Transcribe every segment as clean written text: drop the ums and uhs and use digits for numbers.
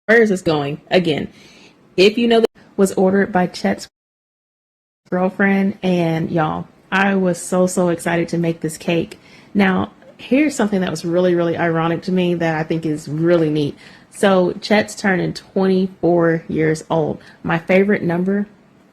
where is this going? Again, if you know that was ordered by Chet's girlfriend, and y'all, I was so excited to make this cake. Now, here's something that was really ironic to me that I think is really neat. So Chet's turning 24 years old. My favorite number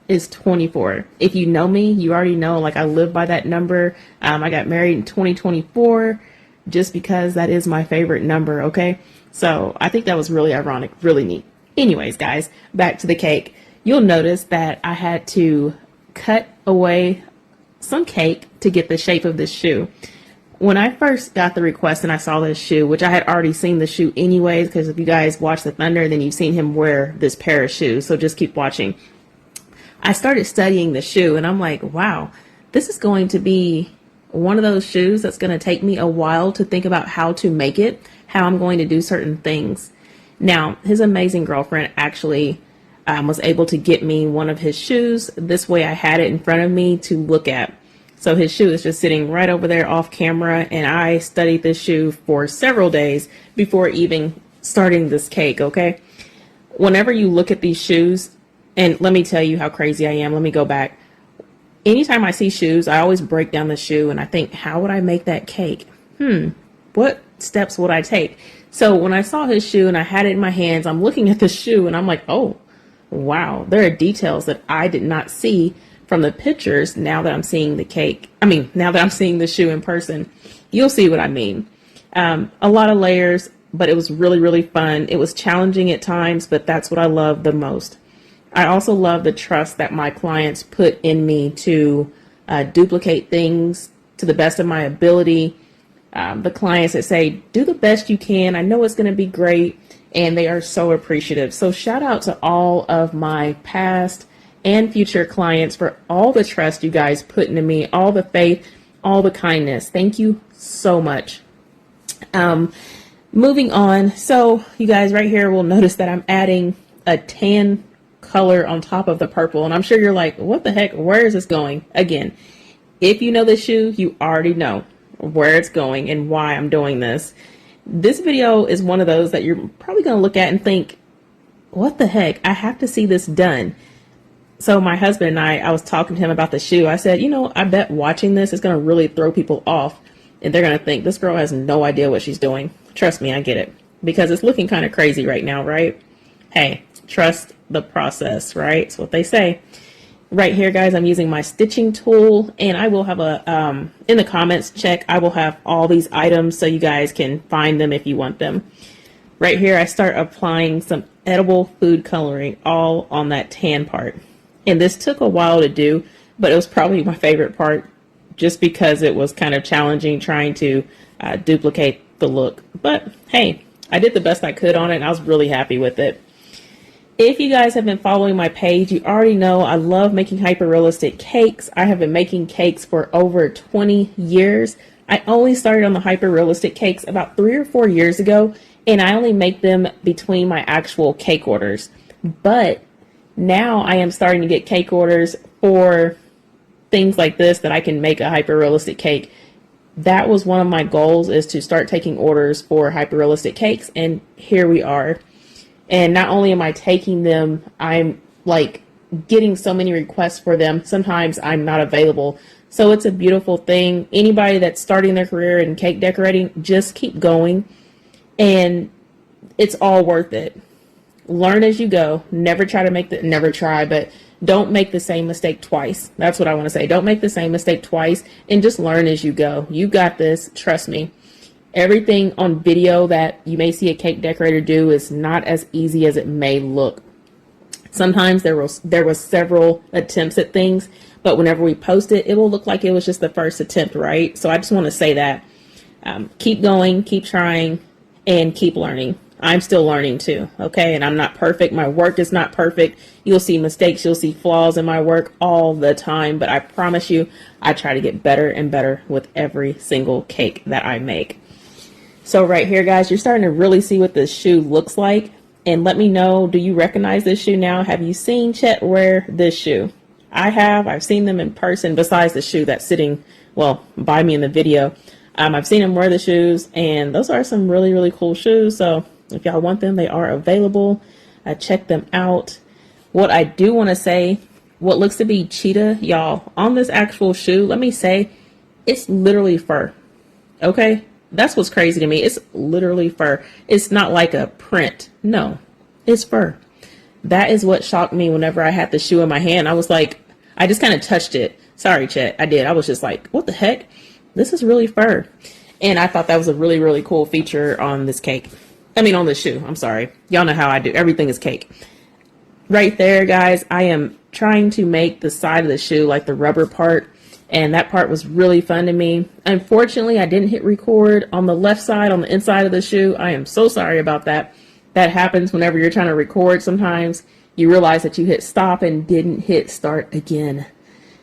is 24. If you know me, you already know, like, I live by that number. I got married in 2024 just because that is my favorite number. Okay. So I think that was really ironic, really neat. Anyways, guys, back to the cake. You'll notice that I had to cut away some cake to get the shape of this shoe. When I first got the request and I saw this shoe, which I had already seen the shoe anyways, because if you guys watch the Thunder, then you've seen him wear this pair of shoes. So just keep watching. I started studying the shoe and I'm like, wow, this is going to be one of those shoes that's going to take me a while to think about how to make it, how I'm going to do certain things. Now, his amazing girlfriend actually was able to get me one of his shoes. This way I had it in front of me to look at. So his shoe is just sitting right over there off camera, and I studied this shoe for several days before even starting this cake, okay? Whenever you look at these shoes, and let me tell you how crazy I am. Let me go back. Anytime I see shoes, I always break down the shoe and I think, how would I make that cake? What steps would I take? So when I saw his shoe and I had it in my hands, I'm looking at the shoe and I'm like, oh, wow, there are details that I did not see from the pictures. Now that I'm seeing the cake, now that I'm seeing the shoe in person, you'll see what I mean. A lot of layers, but it was really fun. It was challenging at times, but that's what I love the most. I also love the trust that my clients put in me to duplicate things to the best of my ability. The clients that say, do the best you can. I know it's going to be great. And they are so appreciative. So shout out to all of my past and future clients for all the trust you guys put into me, all the faith, all the kindness. Thank you so much. Moving on. So you guys right here will notice that I'm adding a tan color on top of the purple. And I'm sure you're like, what the heck? Where is this going? Again, if you know this shoe, you already know where it's going and why I'm doing this. This video is one of those that you're probably going to look at and think, what the heck? I have to see this done. So my husband and I was talking to him about the shoe. I said, I bet watching this is going to really throw people off. And they're going to think this girl has no idea what she's doing. Trust me, I get it. Because it's looking kind of crazy right now, right? Hey, trust the process, right? That's what they say. Right here, guys, I'm using my stitching tool, and I will have in the comments check, I will have all these items so you guys can find them if you want them. Right here, I start applying some edible food coloring all on that tan part. And this took a while to do, but it was probably my favorite part just because it was kind of challenging trying to duplicate the look. But hey, I did the best I could on it, and I was really happy with it. If you guys have been following my page, you already know I love making hyper-realistic cakes. I have been making cakes for over 20 years. I only started on the hyper-realistic cakes about 3 or 4 years ago, and I only make them between my actual cake orders. But now I am starting to get cake orders for things like this that I can make a hyper-realistic cake. That was one of my goals, is to start taking orders for hyper-realistic cakes, and here we are. And not only am I taking them, I'm like getting so many requests for them. Sometimes I'm not available. So it's a beautiful thing. Anybody that's starting their career in cake decorating, just keep going. And it's all worth it. Learn as you go. Never try, but don't make the same mistake twice. That's what I want to say. Don't make the same mistake twice, and just learn as you go. You got this. Trust me. Everything on video that you may see a cake decorator do is not as easy as it may look. Sometimes there was several attempts at things, but whenever we post it, it will look like it was just the first attempt, right? So I just want to say that keep going, keep trying, and keep learning. I'm still learning too, okay? And I'm not perfect. My work is not perfect. You'll see mistakes. You'll see flaws in my work all the time, but I promise you, I try to get better and better with every single cake that I make. So right here, guys, you're starting to really see what this shoe looks like. And let me know, do you recognize this shoe now? Have you seen Chet wear this shoe? I have. I've seen them in person besides the shoe that's sitting, well, by me in the video. I've seen him wear the shoes, and those are some really cool shoes. So If y'all want them, they are available. Check them out. What I do want to say, what looks to be cheetah, y'all, on this actual shoe, let me say, it's literally fur. Okay? That's what's crazy to me. It's literally fur. It's not like a print. No, it's fur. That is what shocked me whenever I had the shoe in my hand. I was like, I just kind of touched it. Sorry, Chet, I did. I was just like, what the heck? This is really fur. And I thought that was a really, really cool feature on this cake. I mean, on this shoe. I'm sorry. Y'all know how I do. Everything is cake. Right there, guys, I am trying to make the side of the shoe like the rubber part. And that part was really fun to me. Unfortunately, I didn't hit record on the left side, on the inside of the shoe. I am so sorry about that. That happens whenever you're trying to record. Sometimes you realize that you hit stop and didn't hit start again.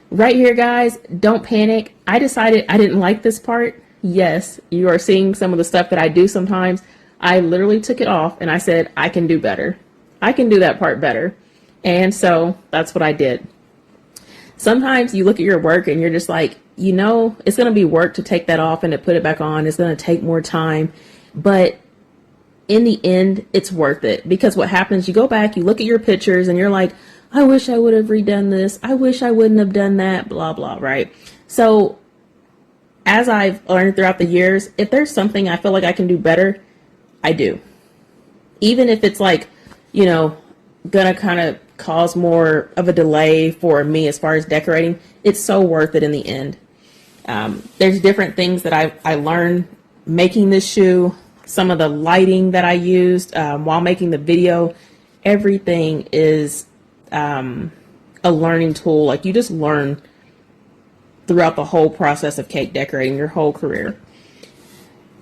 Right here, guys, don't panic. I decided I didn't like this part. Yes, you are seeing some of the stuff that I do sometimes. I literally took it off and I said, I can do better. I can do that part better. And so that's what I did. Sometimes you look at your work and you're just like, you know, it's going to be work to take that off and to put it back on. It's going to take more time. But in the end, it's worth it, because what happens, you go back, you look at your pictures and you're like, I wish I would have redone this. I wish I wouldn't have done that, blah, blah, right? So as I've learned throughout the years, if there's something I feel like I can do better, I do. Even if it's like, you know, gonna kind of cause more of a delay for me as far as decorating, it's so worth it in the end. There's different things that I learned making this shoe, some of the lighting that I used while making the video. Everything is a learning tool. Like, you just learn throughout the whole process of cake decorating, your whole career.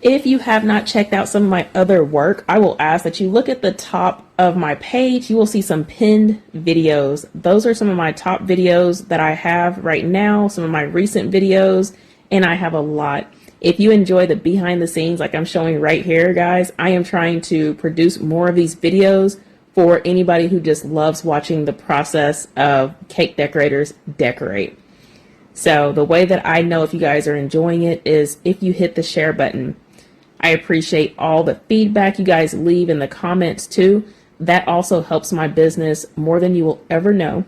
If you have not checked out some of my other work, I will ask that you look at the top of my page. You will see some pinned videos. Those are some of my top videos that I have right now, some of my recent videos, and I have a lot. If you enjoy the behind the scenes like I'm showing right here, guys, I am trying to produce more of these videos for anybody who just loves watching the process of cake decorators decorate. So the way that I know if you guys are enjoying it is if you hit the share button. I appreciate all the feedback you guys leave in the comments too. That also helps my business more than you will ever know.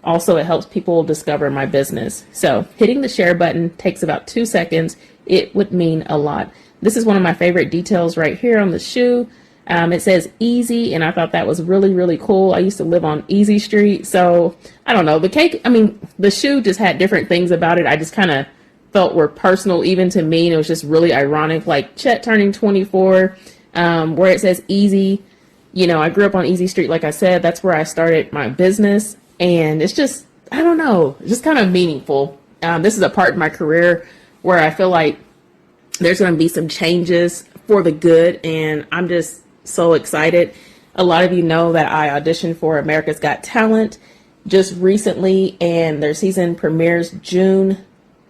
Also, it helps people discover my business. So hitting the share button takes about 2 seconds. It would mean a lot. This is one of my favorite details right here on the shoe. It says easy, and I thought that was really, really cool. I used to live on Easy Street, so I don't know. The cake, I mean, the shoe just had different things about it. I just kind of felt were personal even to me, and it was just really ironic. Like Chet turning 24, where it says easy. You know, I grew up on Easy Street, like I said. That's where I started my business, and it's just, I don't know, just kind of meaningful. This is a part of my career where I feel like there's going to be some changes for the good, and I'm just so excited. A lot of you know that I auditioned for America's Got Talent just recently, and their season premieres June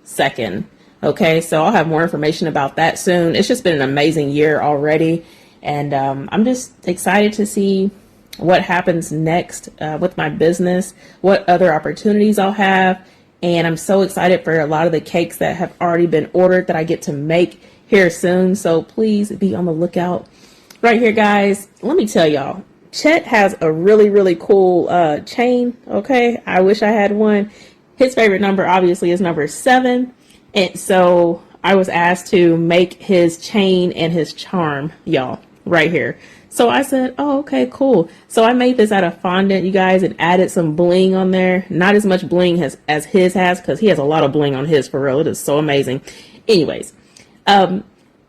2nd. Okay, so I'll have more information about that soon. It's just been an amazing year already, and I'm just excited to see what happens next with my business, what other opportunities I'll have, and I'm so excited for a lot of the cakes that have already been ordered that I get to make here soon. So please be on the lookout. Right here, guys, let me tell y'all, Chet has a really, really cool chain. Okay, I wish I had one. His favorite number obviously is number 7, and so I was asked to make his chain and his charm, y'all, right here. So I said, oh, okay, cool. So I made this out of fondant, you guys, and added some bling on there. Not as much bling as his has, because he has a lot of bling on his, for real. It is so amazing. Anyways,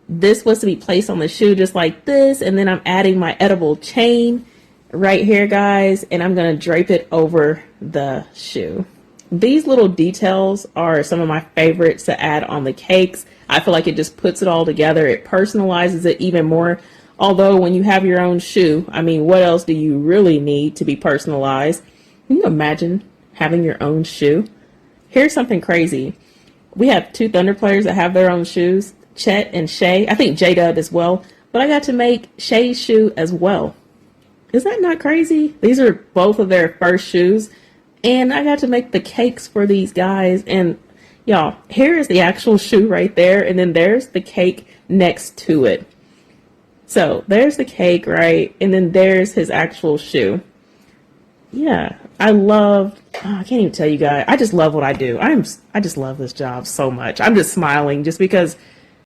this was to be placed on the shoe just like this, and then I'm adding my edible chain right here, guys, and I'm going to drape it over the shoe. These little details are some of my favorites to add on the cakes. I feel like it just puts it all together. It personalizes it even more. Although when you have your own shoe, I mean, what else do you really need to be personalized? Can you imagine having your own shoe? Here's something crazy. We have 2 Thunder players that have their own shoes, Chet and Shay. I think J-Dub as well. But I got to make Shay's shoe as well. Is that not crazy? These are both of their first shoes. And I got to make the cakes for these guys. And y'all, here is the actual shoe right there. And then there's the cake next to it. So there's the cake, right? And then there's his actual shoe. Yeah, I love. Oh, I can't even tell you guys. I just love what I do. I just love this job so much. I'm just smiling just because